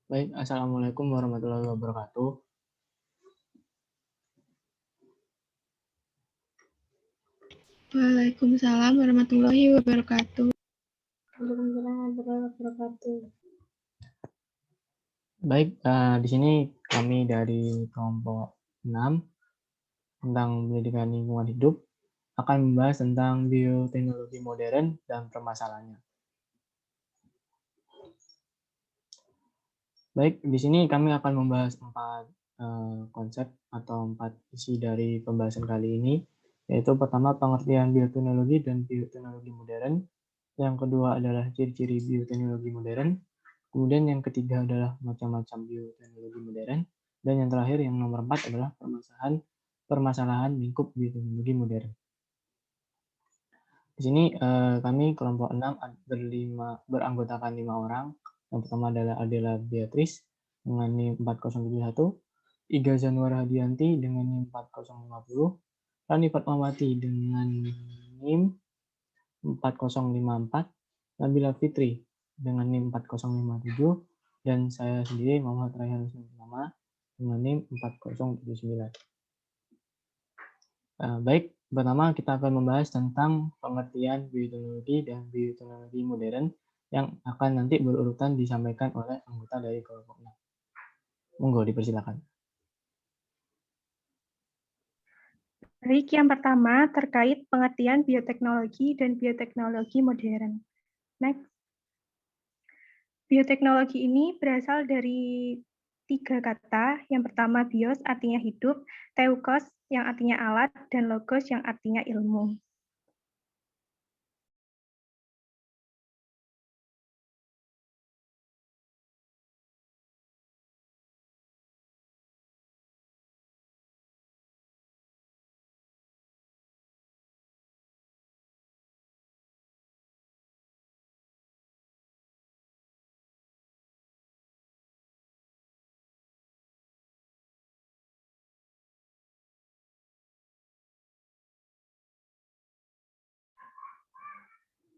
Baik, Assalamualaikum warahmatullahi wabarakatuh. Waalaikumsalam warahmatullahi wabarakatuh. Waalaikumsalam warahmatullahi wabarakatuh. Baik, di sini kami dari kelompok 6 tentang pendidikan lingkungan hidup akan membahas tentang bioteknologi modern dan permasalahannya. Baik, di sini kami akan membahas 4 konsep atau 4 isi dari pembahasan kali ini, yaitu pertama pengertian bioteknologi dan bioteknologi modern, yang kedua adalah ciri-ciri bioteknologi modern, kemudian yang ketiga adalah macam-macam bioteknologi modern, dan yang terakhir yang nomor 4 adalah permasalahan lingkup bioteknologi modern. Di sini kami kelompok 6 beranggotakan 5 orang. Yang pertama adalah Adela Beatrice dengan NIM 4071, Iga Zanuar Hadianti dengan NIM 4050, Rani Fatmawati dengan NIM 4054, Nabila Fitri dengan NIM 4057, dan saya sendiri Muhammad Raihan Wisnutama dengan NIM 4079. Baik, pertama kita akan membahas tentang pengertian bioteknologi dan bioteknologi modern yang akan nanti berurutan disampaikan oleh anggota dari kelompok 6. Monggo dipersilakan. Baik, yang pertama terkait pengertian bioteknologi dan bioteknologi modern. Next. Bioteknologi ini berasal dari 3 kata. Yang pertama bios artinya hidup, teukos yang artinya alat, dan logos yang artinya ilmu.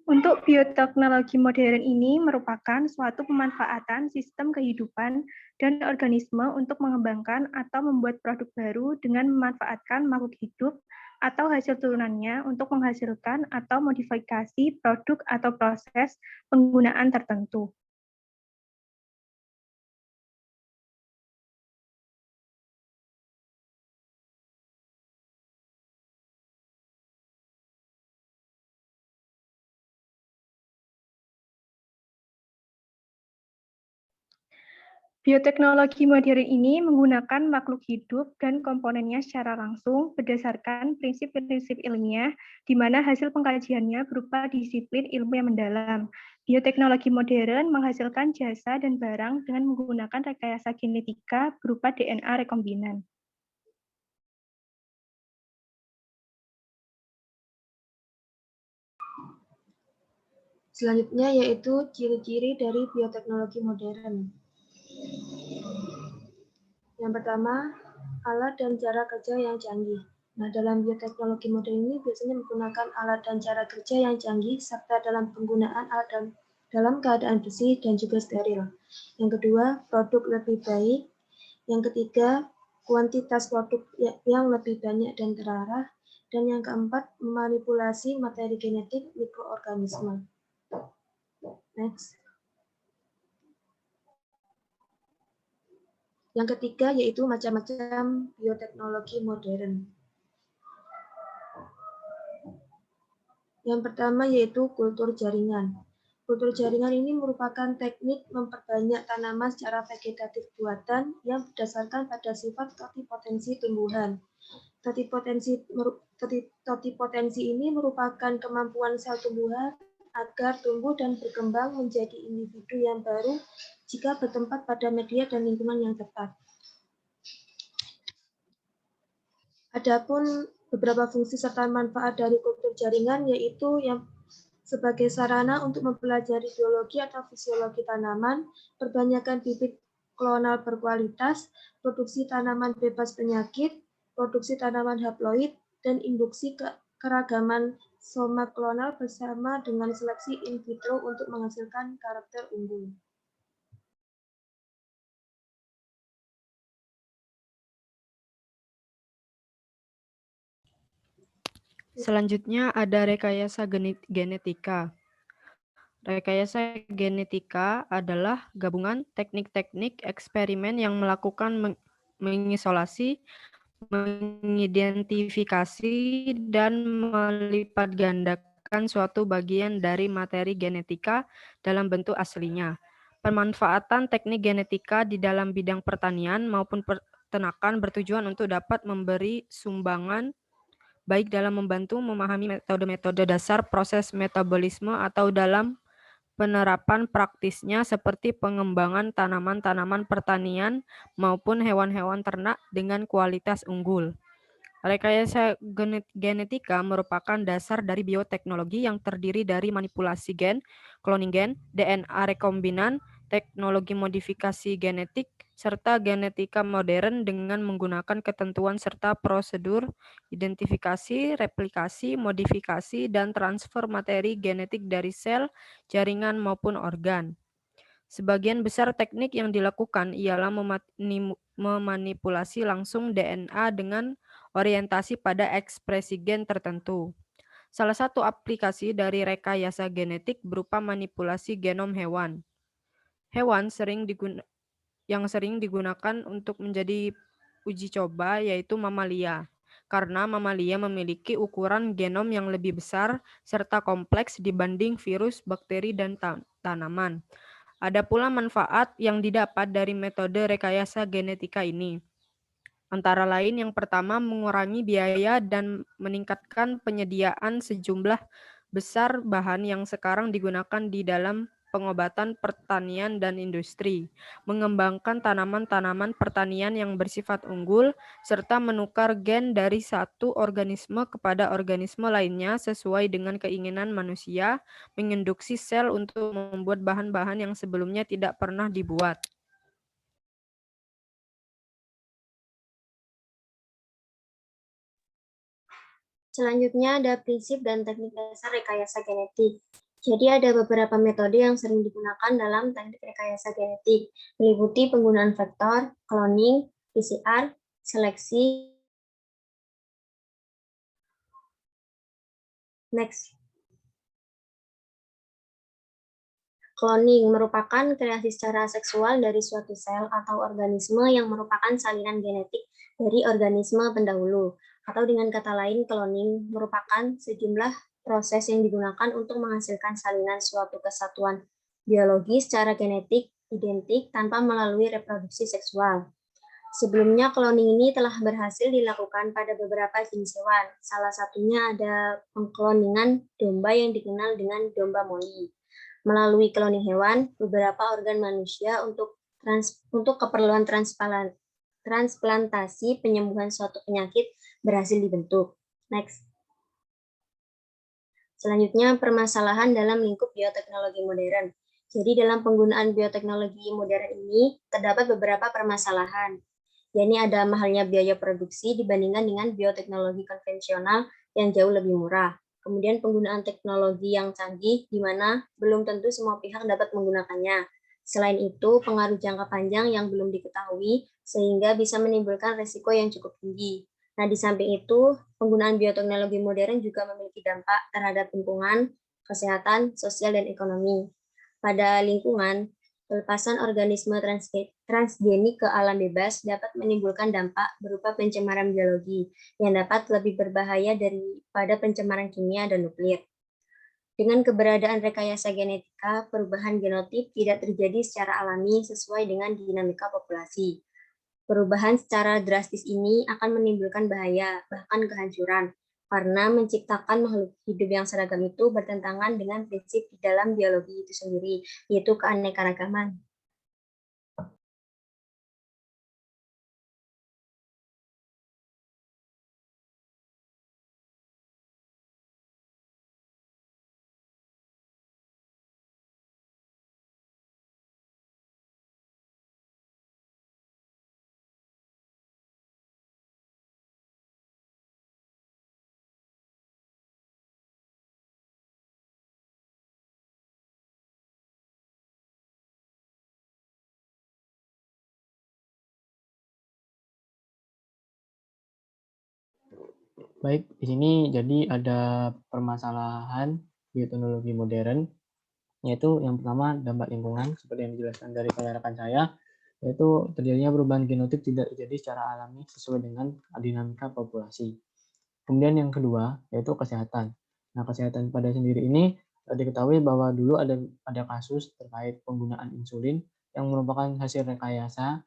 Untuk bioteknologi modern ini merupakan suatu pemanfaatan sistem kehidupan dan organisme untuk mengembangkan atau membuat produk baru dengan memanfaatkan makhluk hidup atau hasil turunannya untuk menghasilkan atau modifikasi produk atau proses penggunaan tertentu. Bioteknologi modern ini menggunakan makhluk hidup dan komponennya secara langsung berdasarkan prinsip-prinsip ilmiah, di mana hasil pengkajiannya berupa disiplin ilmu yang mendalam. Bioteknologi modern menghasilkan jasa dan barang dengan menggunakan rekayasa genetika berupa DNA rekombinan. Selanjutnya yaitu ciri-ciri dari bioteknologi modern. Yang pertama, alat dan cara kerja yang canggih. Nah, dalam bioteknologi modern ini biasanya menggunakan alat dan cara kerja yang canggih serta dalam penggunaan alat dalam keadaan bersih dan juga steril. Yang kedua, produk lebih baik. Yang ketiga, kuantitas produk yang lebih banyak dan terarah. Dan yang keempat, memanipulasi materi genetik mikroorganisme. Next. Yang ketiga yaitu macam-macam bioteknologi modern. Yang pertama yaitu kultur jaringan. Kultur jaringan ini merupakan teknik memperbanyak tanaman secara vegetatif buatan yang berdasarkan pada sifat totipotensi tumbuhan. Totipotensi ini merupakan kemampuan sel tumbuhan agar tumbuh dan berkembang menjadi individu yang baru jika bertempat pada media dan lingkungan yang tepat. Adapun beberapa fungsi serta manfaat dari kultur jaringan yaitu yang sebagai sarana untuk mempelajari biologi atau fisiologi tanaman, perbanyakan bibit klonal berkualitas, produksi tanaman bebas penyakit, produksi tanaman haploid, dan induksi keragaman soma klonal bersama dengan seleksi in vitro untuk menghasilkan karakter unggul. Selanjutnya ada rekayasa genetika. Rekayasa genetika adalah gabungan teknik-teknik eksperimen yang melakukan mengisolasi, mengidentifikasi, dan melipat gandakan suatu bagian dari materi genetika dalam bentuk aslinya. Pemanfaatan teknik genetika di dalam bidang pertanian maupun peternakan bertujuan untuk dapat memberi sumbangan baik dalam membantu memahami metode-metode dasar proses metabolisme atau dalam penerapan praktisnya seperti pengembangan tanaman-tanaman pertanian maupun hewan-hewan ternak dengan kualitas unggul. Rekayasa genetika merupakan dasar dari bioteknologi yang terdiri dari manipulasi gen, cloning gen, DNA rekombinan, teknologi modifikasi genetik, serta genetika modern dengan menggunakan ketentuan serta prosedur identifikasi, replikasi, modifikasi, dan transfer materi genetik dari sel, jaringan, maupun organ. Sebagian besar teknik yang dilakukan ialah memanipulasi langsung DNA dengan orientasi pada ekspresi gen tertentu. Salah satu aplikasi dari rekayasa genetik berupa manipulasi genom hewan. Hewan yang sering digunakan untuk menjadi uji coba yaitu mamalia, karena mamalia memiliki ukuran genom yang lebih besar serta kompleks dibanding virus, bakteri, dan tanaman. Ada pula manfaat yang didapat dari metode rekayasa genetika ini. Antara lain yang pertama mengurangi biaya dan meningkatkan penyediaan sejumlah besar bahan yang sekarang digunakan di dalam pengobatan pertanian dan industri, mengembangkan tanaman-tanaman pertanian yang bersifat unggul, serta menukar gen dari satu organisme kepada organisme lainnya sesuai dengan keinginan manusia, menginduksi sel untuk membuat bahan-bahan yang sebelumnya tidak pernah dibuat. Selanjutnya ada prinsip dan teknik dasar rekayasa genetik. Jadi ada beberapa metode yang sering digunakan dalam teknik rekayasa genetik, meliputi penggunaan vektor, cloning, PCR, seleksi. Next. Cloning merupakan kreasi secara seksual dari suatu sel atau organisme yang merupakan salinan genetik dari organisme pendahulu. Atau dengan kata lain, cloning merupakan sejumlah proses yang digunakan untuk menghasilkan salinan suatu kesatuan biologi secara genetik identik tanpa melalui reproduksi seksual. Sebelumnya, cloning ini telah berhasil dilakukan pada beberapa jenis hewan. Salah satunya ada pengkloningan domba yang dikenal dengan domba moli. Melalui cloning hewan, beberapa organ manusia untuk keperluan transplantasi penyembuhan suatu penyakit berhasil dibentuk. Next. Selanjutnya, permasalahan dalam lingkup bioteknologi modern. Jadi dalam penggunaan bioteknologi modern ini terdapat beberapa permasalahan. Yakni ada mahalnya biaya produksi dibandingkan dengan bioteknologi konvensional yang jauh lebih murah. Kemudian penggunaan teknologi yang canggih di mana belum tentu semua pihak dapat menggunakannya. Selain itu, pengaruh jangka panjang yang belum diketahui sehingga bisa menimbulkan resiko yang cukup tinggi. Nah, di samping itu, penggunaan bioteknologi modern juga memiliki dampak terhadap lingkungan, kesehatan, sosial, dan ekonomi. Pada lingkungan, pelepasan organisme transgenik ke alam bebas dapat menimbulkan dampak berupa pencemaran biologi yang dapat lebih berbahaya daripada pencemaran kimia dan nuklir. Dengan keberadaan rekayasa genetika, perubahan genotip tidak terjadi secara alami sesuai dengan dinamika populasi. Perubahan secara drastis ini akan menimbulkan bahaya, bahkan kehancuran, karena menciptakan makhluk hidup yang seragam itu bertentangan dengan prinsip di dalam biologi itu sendiri, yaitu keanekaragaman. Baik, di sini jadi ada permasalahan bioteknologi modern, yaitu yang pertama dampak lingkungan, seperti yang dijelaskan dari rekan saya, yaitu terjadinya perubahan genotik tidak terjadi secara alami sesuai dengan dinamika populasi. Kemudian yang kedua, yaitu kesehatan. Nah, kesehatan pada sendiri ini diketahui bahwa dulu ada kasus terkait penggunaan insulin yang merupakan hasil rekayasa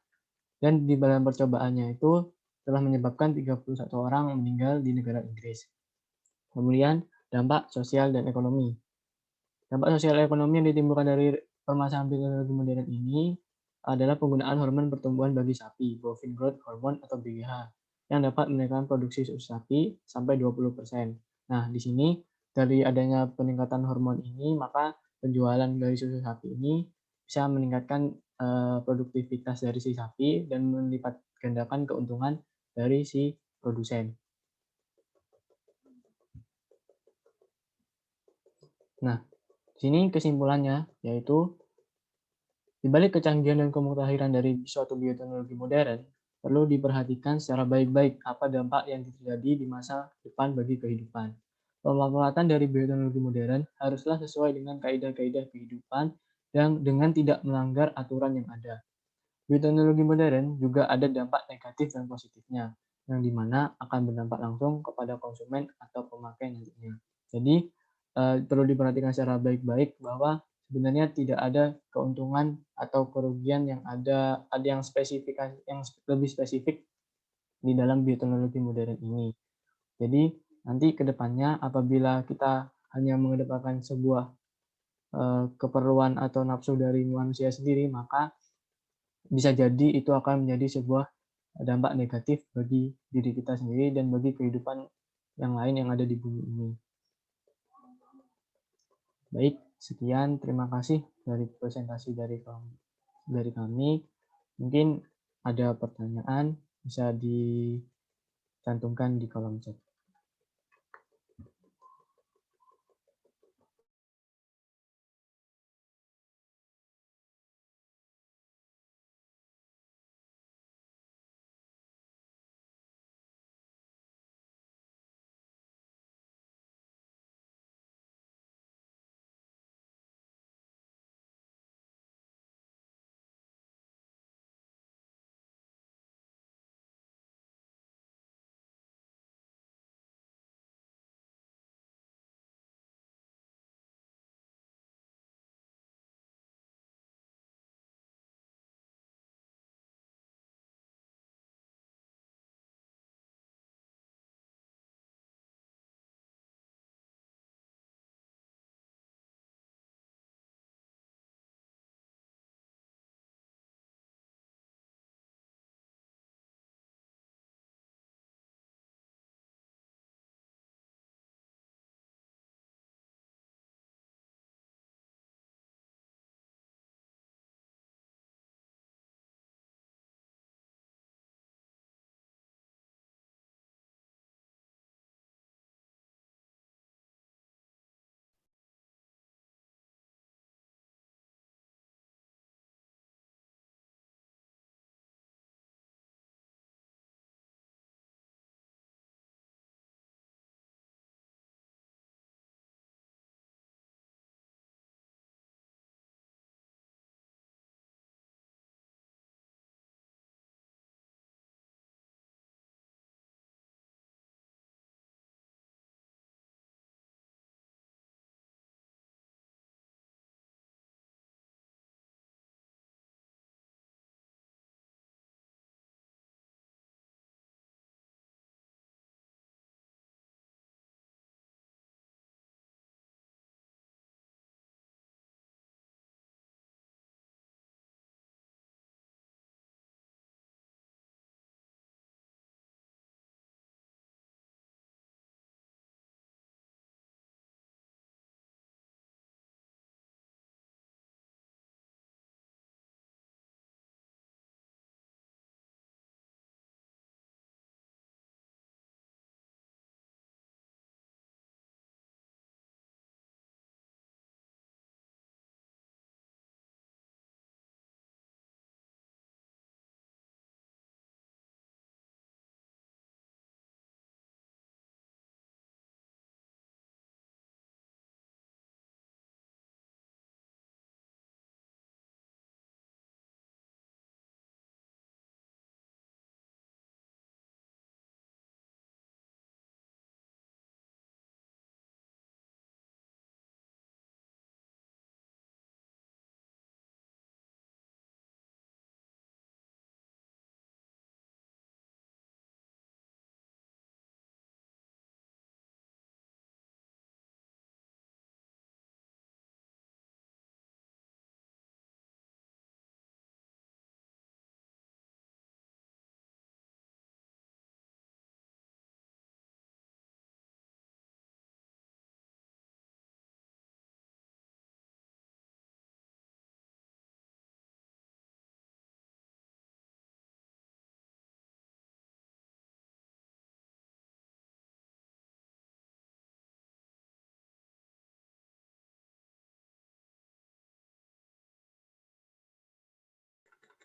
dan di dalam percobaannya itu telah menyebabkan 31 orang meninggal di negara Inggris. Kemudian dampak sosial dan ekonomi. Dampak sosial ekonomi yang ditimbulkan dari permasalahan teknologi modern ini adalah penggunaan hormon pertumbuhan bagi sapi, bovine growth hormone atau BGH, yang dapat menaikkan produksi susu sapi sampai 20%. Nah, di sini dari adanya peningkatan hormon ini, maka penjualan dari susu sapi ini bisa meningkatkan produktivitas dari si sapi dan melipat gandakan keuntungan dari si produsen. Nah, di sini kesimpulannya yaitu di balik kecanggihan dan kemutahiran dari suatu bioteknologi modern, perlu diperhatikan secara baik-baik apa dampak yang terjadi di masa depan bagi kehidupan. Pemanfaatan dari bioteknologi modern haruslah sesuai dengan kaidah-kaidah kehidupan dan dengan tidak melanggar aturan yang ada. Bioteknologi modern juga ada dampak negatif dan positifnya, yang dimana akan berdampak langsung kepada konsumen atau pemakai nantinya. Jadi, perlu diperhatikan secara baik-baik bahwa sebenarnya tidak ada keuntungan atau kerugian yang ada yang yang lebih spesifik di dalam bioteknologi modern ini. Jadi, nanti ke depannya apabila kita hanya mengedepankan sebuah keperluan atau nafsu dari manusia sendiri, maka bisa jadi itu akan menjadi sebuah dampak negatif bagi diri kita sendiri dan bagi kehidupan yang lain yang ada di bumi ini. Baik, sekian. Terima kasih dari presentasi dari kami. Mungkin ada pertanyaan bisa dicantumkan di kolom chat.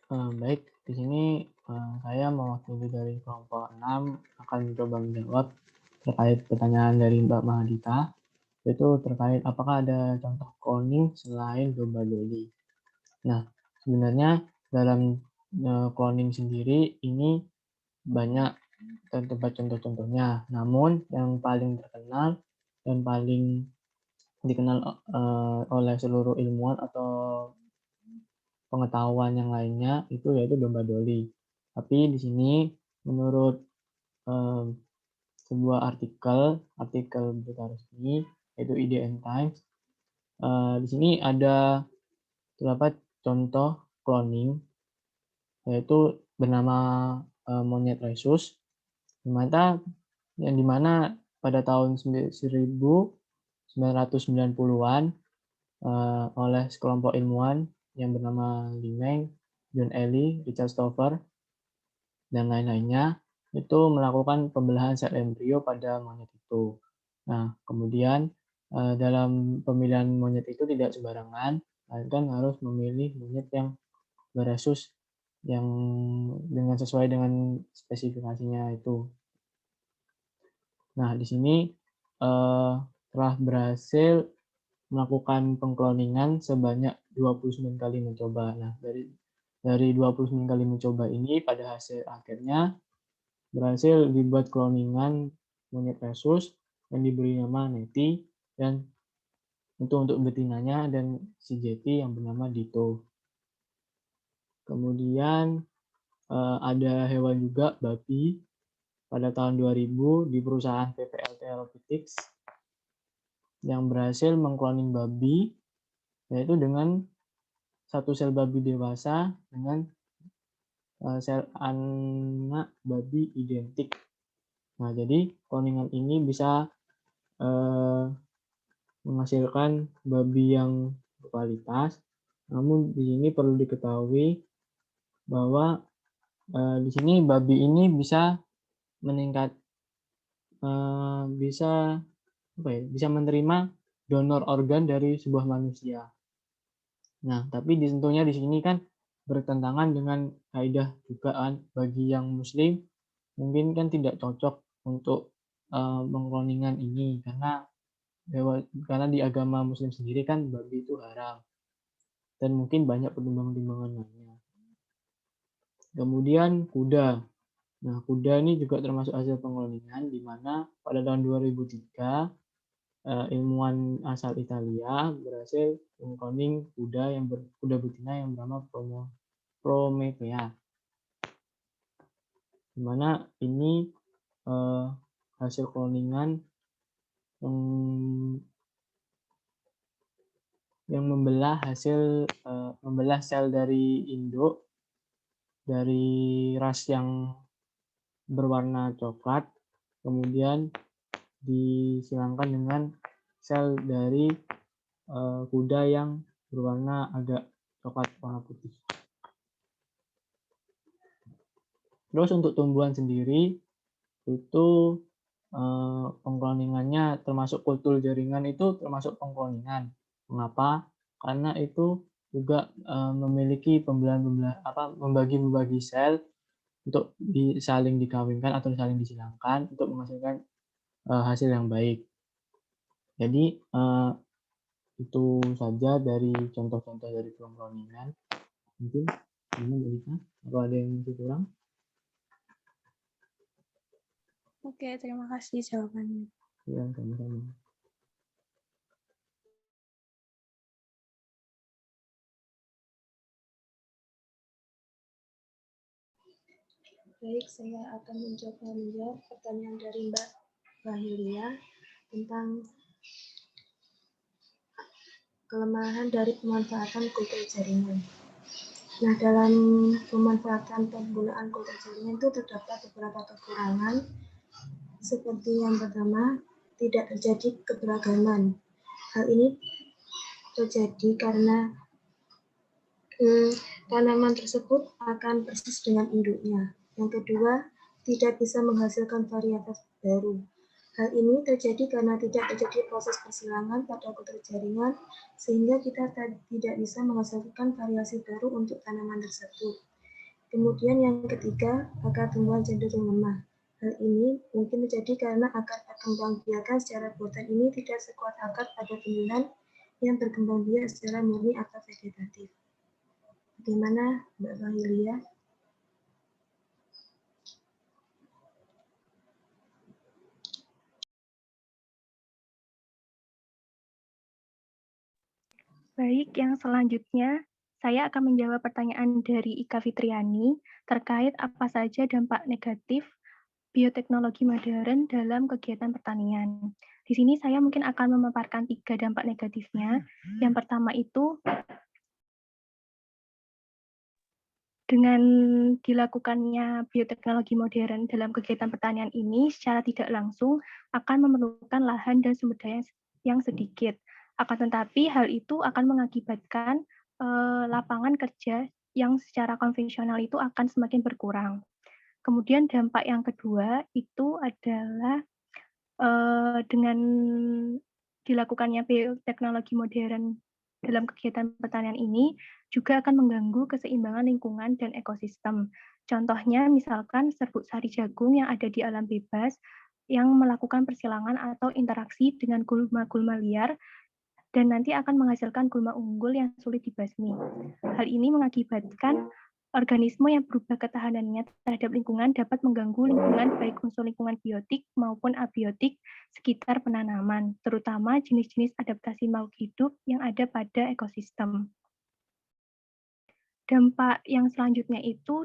Baik, di sini saya mewakili dari kelompok 6 akan mencoba menjawab terkait pertanyaan dari Mbak Mahadita, yaitu terkait apakah ada contoh cloning selain domba doli. Nah, sebenarnya dalam cloning sendiri ini banyak terdapat contoh-contohnya, namun yang paling terkenal dan paling dikenal oleh seluruh ilmuwan atau pengetahuan yang lainnya itu yaitu domba doli. Tapi di sini menurut sebuah artikel berita resmi yaitu IDN Times, di sini ada terdapat contoh cloning yaitu bernama monyet rhesus, yang dimana pada tahun 1990-an oleh sekelompok ilmuwan yang bernama Li Meng, John Ellie, Richard Stover, dan lain-lainnya itu melakukan pembelahan sel embrio pada monyet itu. Nah, kemudian dalam pemilihan monyet itu tidak sembarangan, melainkan harus memilih monyet yang beresus yang sesuai dengan spesifikasinya itu. Nah, di sini telah berhasil melakukan pengkloningan sebanyak 29 kali mencoba. Nah, dari 29 kali mencoba ini pada hasil akhirnya berhasil dibuat cloningan monyet rhesus yang diberi nama Nettie dan itu untuk betinanya dan si Jetty yang bernama Ditto. Kemudian ada hewan juga, babi, pada tahun 2000 di perusahaan PPL Therapeutics yang berhasil mengkloning babi yaitu dengan satu sel babi dewasa dengan sel anak babi identik. Nah, jadi cloningan ini bisa menghasilkan babi yang berkualitas. Namun di sini perlu diketahui bahwa di sini babi ini bisa bisa menerima donor organ dari sebuah manusia. Nah, tapi tentunya di sini kan bertentangan dengan kaidah juga kan, bagi yang muslim mungkin kan tidak cocok untuk pengkloningan ini karena di agama muslim sendiri kan babi itu haram dan mungkin banyak pertimbangan-pertimbangan lainnya. Kemudian kuda. Nah, kuda ini juga termasuk hasil pengkloningan di mana pada tahun 2003 ilmuwan asal Italia berhasil mengkloning kuda betina yang bernama Promethea. Di mana ini hasil cloningan yang membelah sel dari induk dari ras yang berwarna coklat, kemudian disilangkan dengan sel dari kuda yang berwarna agak coklat warna putih. Terus untuk tumbuhan sendiri itu pengkloningannya termasuk kultur jaringan itu termasuk pengkloningan. Mengapa? Karena itu juga memiliki membagi sel untuk saling dikawinkan atau saling disilangkan untuk menghasilkan hasil yang baik. Jadi itu saja dari contoh-contoh dari pengkloningan. Mungkin atau ada yang masih kurang? Oke, terima kasih jawabannya. Ya, sama-sama. Baik, saya akan mencoba menjawab pertanyaan dari Mbak Bahilia tentang kelemahan dari pemanfaatan kultur jaringan. Nah, dalam pemanfaatan penggunaan kultur jaringan itu terdapat beberapa kekurangan, seperti yang pertama, tidak terjadi keberagaman. Hal ini terjadi karena tanaman tersebut akan persis dengan induknya. Yang kedua, tidak bisa menghasilkan varietas baru. Hal ini terjadi karena tidak terjadi proses persilangan pada kultur jaringan, sehingga kita tidak bisa menghasilkan variasi baru untuk tanaman tersebut. Kemudian yang ketiga, akar tumbuhan cenderung lemah. Hal ini mungkin terjadi karena akar perkembangbiakan secara buatan ini tidak sekuat akar pada tumbuhan yang berkembang biak secara murni atau vegetatif. Bagaimana Mbak Vahilia? Baik, yang selanjutnya saya akan menjawab pertanyaan dari Ika Fitriani terkait apa saja dampak negatif bioteknologi modern dalam kegiatan pertanian. Di sini saya mungkin akan memaparkan 3 dampak negatifnya. Yang pertama itu, dengan dilakukannya bioteknologi modern dalam kegiatan pertanian ini secara tidak langsung akan memerlukan lahan dan sumber daya yang sedikit. Akan tetapi hal itu akan mengakibatkan lapangan kerja yang secara konvensional itu akan semakin berkurang. Kemudian dampak yang kedua itu adalah dengan dilakukannya bioteknologi modern dalam kegiatan pertanian ini juga akan mengganggu keseimbangan lingkungan dan ekosistem. Contohnya misalkan serbuk sari jagung yang ada di alam bebas yang melakukan persilangan atau interaksi dengan gulma-gulma liar dan nanti akan menghasilkan gulma unggul yang sulit dibasmi. Hal ini mengakibatkan organisme yang berubah ketahanannya terhadap lingkungan dapat mengganggu lingkungan baik unsur lingkungan biotik maupun abiotik sekitar penanaman, terutama jenis-jenis adaptasi makhluk hidup yang ada pada ekosistem. Dampak yang selanjutnya itu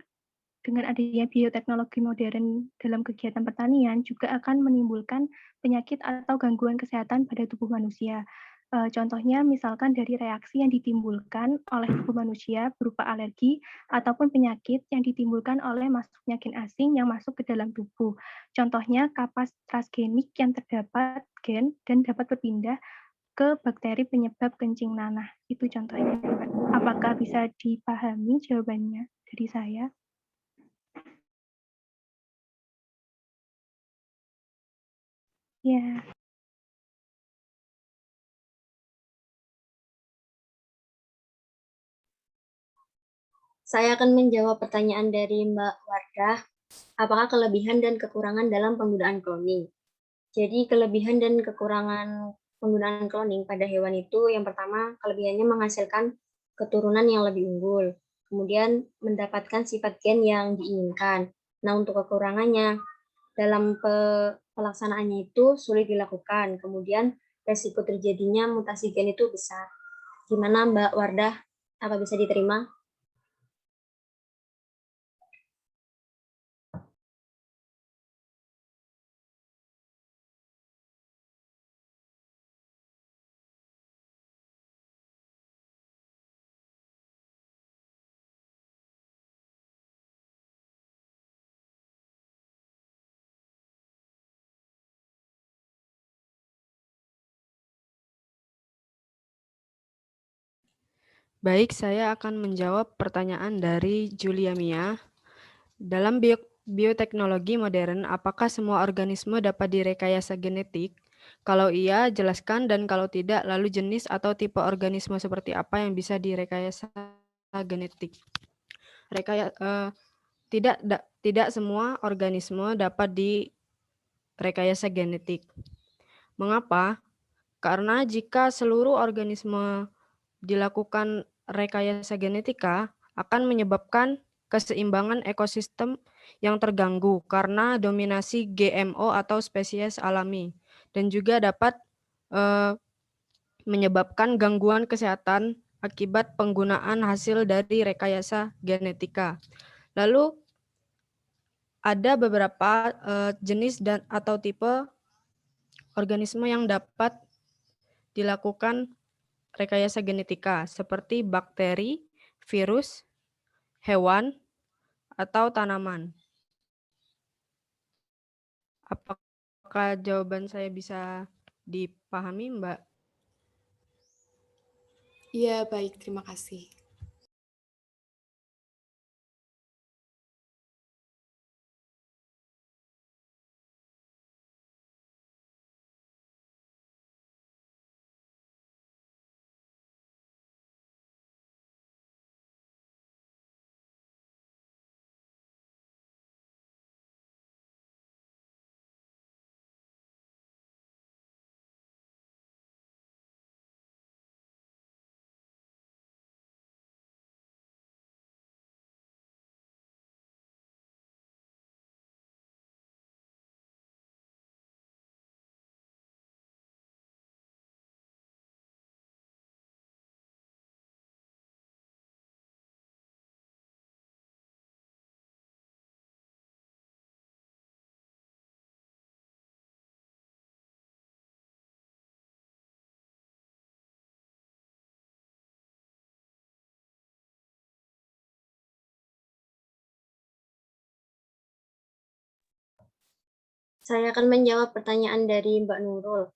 dengan adanya bioteknologi modern dalam kegiatan pertanian juga akan menimbulkan penyakit atau gangguan kesehatan pada tubuh manusia. Contohnya misalkan dari reaksi yang ditimbulkan oleh tubuh manusia berupa alergi ataupun penyakit yang ditimbulkan oleh masuknya gen asing yang masuk ke dalam tubuh. Contohnya kapas transgenik yang terdapat gen dan dapat berpindah ke bakteri penyebab kencing nanah. Itu contohnya. Apakah bisa dipahami jawabannya dari saya? Ya. Saya akan menjawab pertanyaan dari Mbak Wardah. Apakah kelebihan dan kekurangan dalam penggunaan cloning? Jadi kelebihan dan kekurangan penggunaan cloning pada hewan itu yang pertama kelebihannya menghasilkan keturunan yang lebih unggul. Kemudian mendapatkan sifat gen yang diinginkan. Nah untuk kekurangannya dalam pelaksanaannya itu sulit dilakukan. Kemudian resiko terjadinya mutasi gen itu besar. Gimana Mbak Wardah? Apa bisa diterima? Baik, saya akan menjawab pertanyaan dari Julia Mia. Dalam bioteknologi modern, apakah semua organisme dapat direkayasa genetik? Kalau iya, jelaskan, dan kalau tidak, lalu jenis atau tipe organisme seperti apa yang bisa direkayasa genetik? Tidak semua organisme dapat direkayasa genetik. Mengapa? Karena jika seluruh organisme dilakukan rekayasa genetika akan menyebabkan keseimbangan ekosistem yang terganggu karena dominasi GMO atau spesies alami dan juga dapat menyebabkan gangguan kesehatan akibat penggunaan hasil dari rekayasa genetika. Lalu ada beberapa jenis dan atau tipe organisme yang dapat dilakukan rekayasa genetika seperti bakteri, virus, hewan, atau tanaman. Apakah jawaban saya bisa dipahami, Mbak? Iya, baik. Terima kasih. Saya akan menjawab pertanyaan dari Mbak Nurul.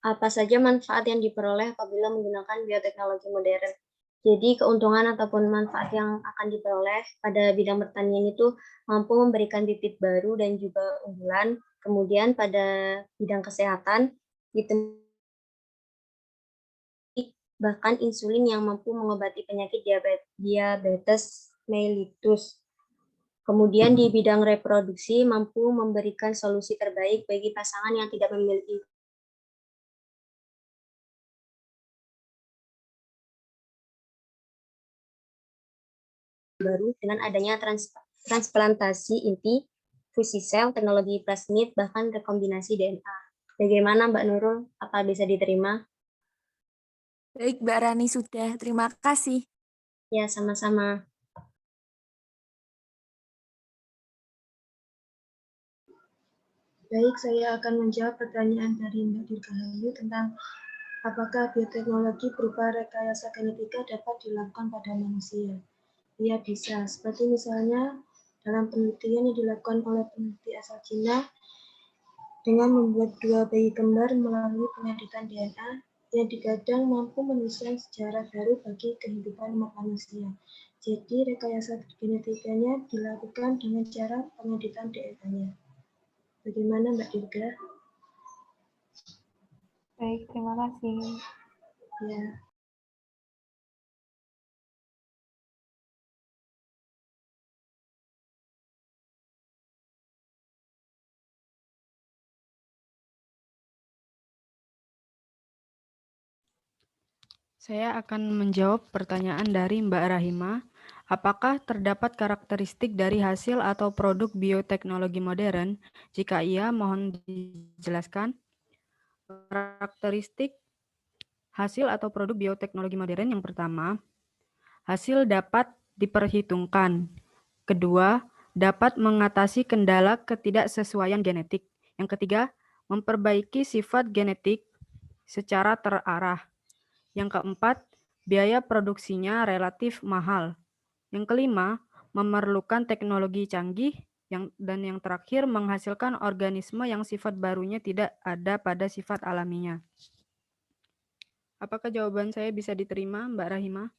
Apa saja manfaat yang diperoleh apabila menggunakan bioteknologi modern? Jadi keuntungan ataupun manfaat yang akan diperoleh pada bidang pertanian itu mampu memberikan bibit baru dan juga unggulan. Kemudian pada bidang kesehatan, bahkan insulin yang mampu mengobati penyakit diabetes mellitus. Kemudian di bidang reproduksi mampu memberikan solusi terbaik bagi pasangan yang tidak memiliki baru dengan adanya transplantasi inti, fusi sel, teknologi plasmid, bahkan rekombinasi DNA. Bagaimana Mbak Nurul? Apa bisa diterima? Baik, Mbak Rani sudah. Terima kasih. Ya, sama-sama. Baik, saya akan menjawab pertanyaan dari Mbak Dirgahayu tentang apakah bioteknologi berupa rekayasa genetika dapat dilakukan pada manusia. Ya, bisa. Seperti misalnya dalam penelitian yang dilakukan oleh peneliti asal Cina dengan membuat 2 bayi kembar melalui pengeditan DNA yang digadang mampu menyusun sejarah baru bagi kehidupan umat manusia. Jadi rekayasa genetikanya dilakukan dengan cara pengeditan DNA-nya. Bagaimana Mbak Dirga? Baik, terima kasih. Ya. Saya akan menjawab pertanyaan dari Mbak Rahima. Apakah terdapat karakteristik dari hasil atau produk bioteknologi modern? Jika iya, mohon dijelaskan. Karakteristik hasil atau produk bioteknologi modern yang pertama, hasil dapat diperhitungkan. Kedua, dapat mengatasi kendala ketidaksesuaian genetik. Yang ketiga, memperbaiki sifat genetik secara terarah. Yang keempat, biaya produksinya relatif mahal. Yang kelima, memerlukan teknologi canggih. Dan yang terakhir, menghasilkan organisme yang sifat barunya tidak ada pada sifat alaminya. Apakah jawaban saya bisa diterima, Mbak Rahima?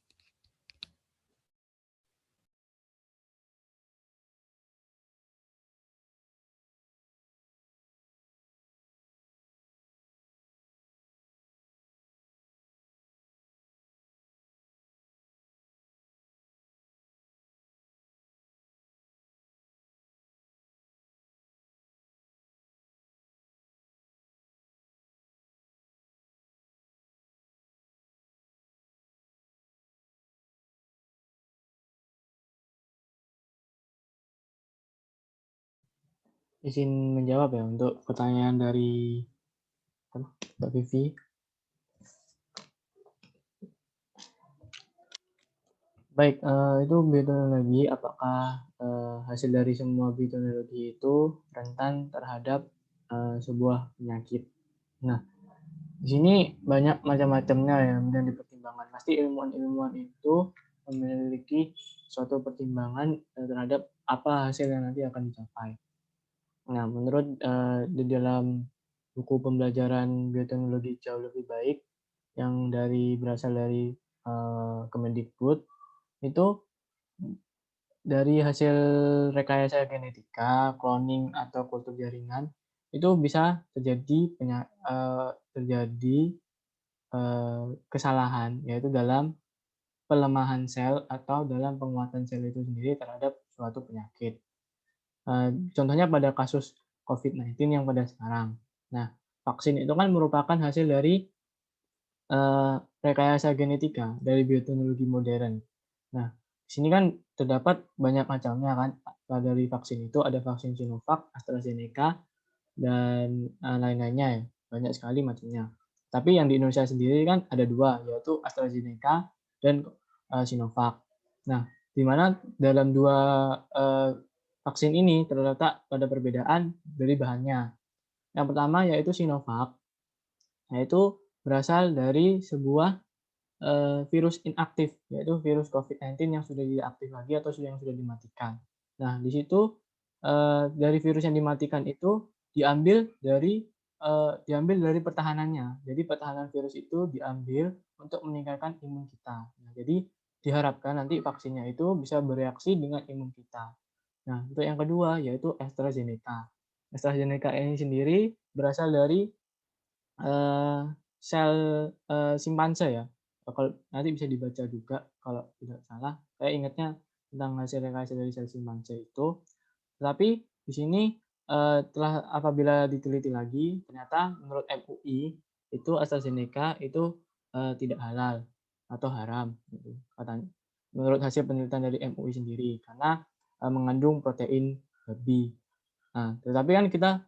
Izin menjawab ya untuk pertanyaan dari Mbak Vivi. Baik, itu bioteknologi, apakah hasil dari semua bioteknologi itu rentan terhadap sebuah penyakit? Nah, di sini banyak macam-macamnya ya yang dipertimbangkan. Pasti ilmuwan-ilmuwan itu memiliki suatu pertimbangan terhadap apa hasil yang nanti akan dicapai. Nah, menurut di dalam buku pembelajaran bioteknologi jauh lebih baik yang berasal dari Kemendikbud, itu dari hasil rekayasa genetika, cloning atau kultur jaringan itu bisa terjadi kesalahan, yaitu dalam pelemahan sel atau dalam penguatan sel itu sendiri terhadap suatu penyakit. Contohnya pada kasus COVID-19 yang pada sekarang. Nah, vaksin itu kan merupakan hasil dari rekayasa genetika dari bioteknologi modern. Nah, di sini kan terdapat banyak macamnya kan. Dari vaksin itu ada vaksin Sinovac, AstraZeneca, dan lain-lainnya ya. Banyak sekali macamnya. Tapi yang di Indonesia sendiri kan ada 2, yaitu AstraZeneca dan Sinovac. Nah, di mana dalam 2 vaksin ini terletak pada perbedaan dari bahannya. Yang pertama yaitu Sinovac, yaitu berasal dari sebuah virus inaktif, yaitu virus COVID-19 yang sudah tidak aktif lagi atau yang sudah dimatikan. Nah, di situ dari virus yang dimatikan itu diambil dari pertahanannya. Jadi pertahanan virus itu diambil untuk meningkatkan imun kita. Nah, jadi diharapkan nanti vaksinnya itu bisa bereaksi dengan imun kita. Nah, untuk yang kedua yaitu AstraZeneca. AstraZeneca ini sendiri berasal dari sel simpanse ya. Kalau nanti bisa dibaca juga kalau tidak salah. Saya ingatnya tentang hasil rekayasa dari sel simpanse itu. Tetapi di sini telah apabila diteliti lagi, ternyata menurut MUI itu AstraZeneca itu tidak halal atau haram, gitu, katanya. Menurut hasil penelitian dari MUI sendiri, karena mengandung protein babi. Nah, tetapi kan kita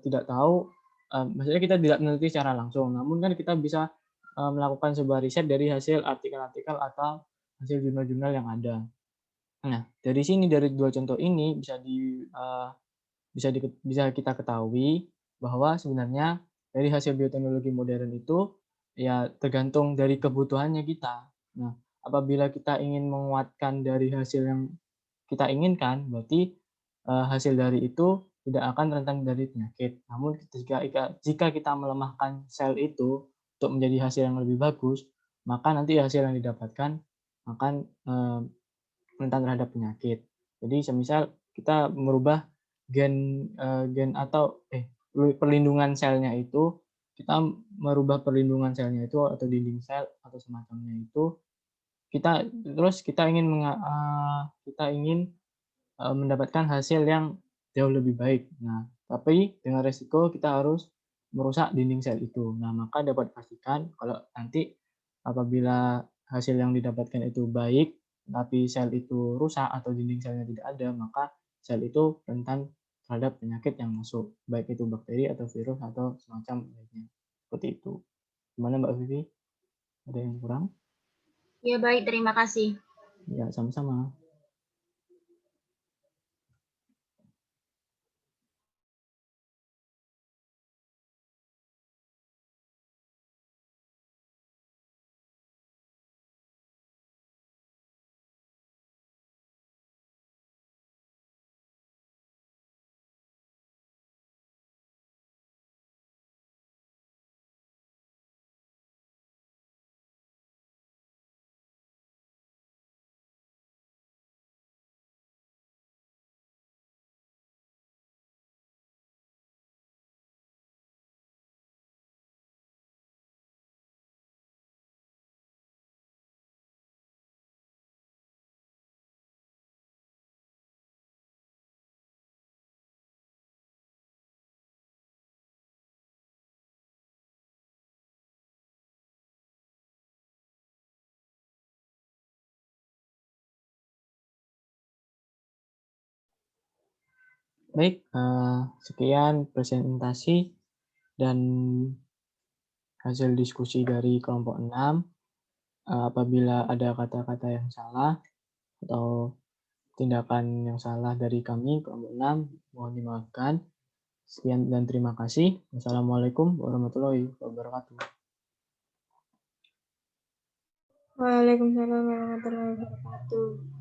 tidak tahu, maksudnya kita tidak meneliti secara langsung, namun kan kita bisa melakukan sebuah riset dari hasil artikel-artikel atau hasil jurnal-jurnal yang ada. Nah, dari sini dari dua contoh ini bisa kita ketahui bahwa sebenarnya dari hasil bioteknologi modern itu ya tergantung dari kebutuhannya kita. Nah, apabila kita ingin menguatkan dari hasil yang kita inginkan, berarti hasil dari itu tidak akan rentan dari penyakit. Namun jika kita melemahkan sel itu untuk menjadi hasil yang lebih bagus, maka nanti hasil yang didapatkan akan rentan terhadap penyakit. Jadi semisal kita merubah gen atau perlindungan selnya itu, kita merubah perlindungan selnya itu atau dinding sel atau semacamnya itu, kita ingin mendapatkan hasil yang jauh lebih baik. Nah, tapi dengan resiko kita harus merusak dinding sel itu. Nah, maka dapat dipastikan kalau nanti apabila hasil yang didapatkan itu baik, tapi sel itu rusak atau dinding selnya tidak ada, maka sel itu rentan terhadap penyakit yang masuk, baik itu bakteri atau virus atau semacam lainnya. Seperti itu. Gimana Mbak Vivi? Ada yang kurang? Ya, baik. Terima kasih. Ya, sama-sama. Baik, sekian presentasi dan hasil diskusi dari kelompok 6. Apabila ada kata-kata yang salah atau tindakan yang salah dari kami, kelompok 6, mohon dimaafkan. Sekian dan terima kasih. Wassalamualaikum warahmatullahi wabarakatuh. Waalaikumsalam warahmatullahi wabarakatuh.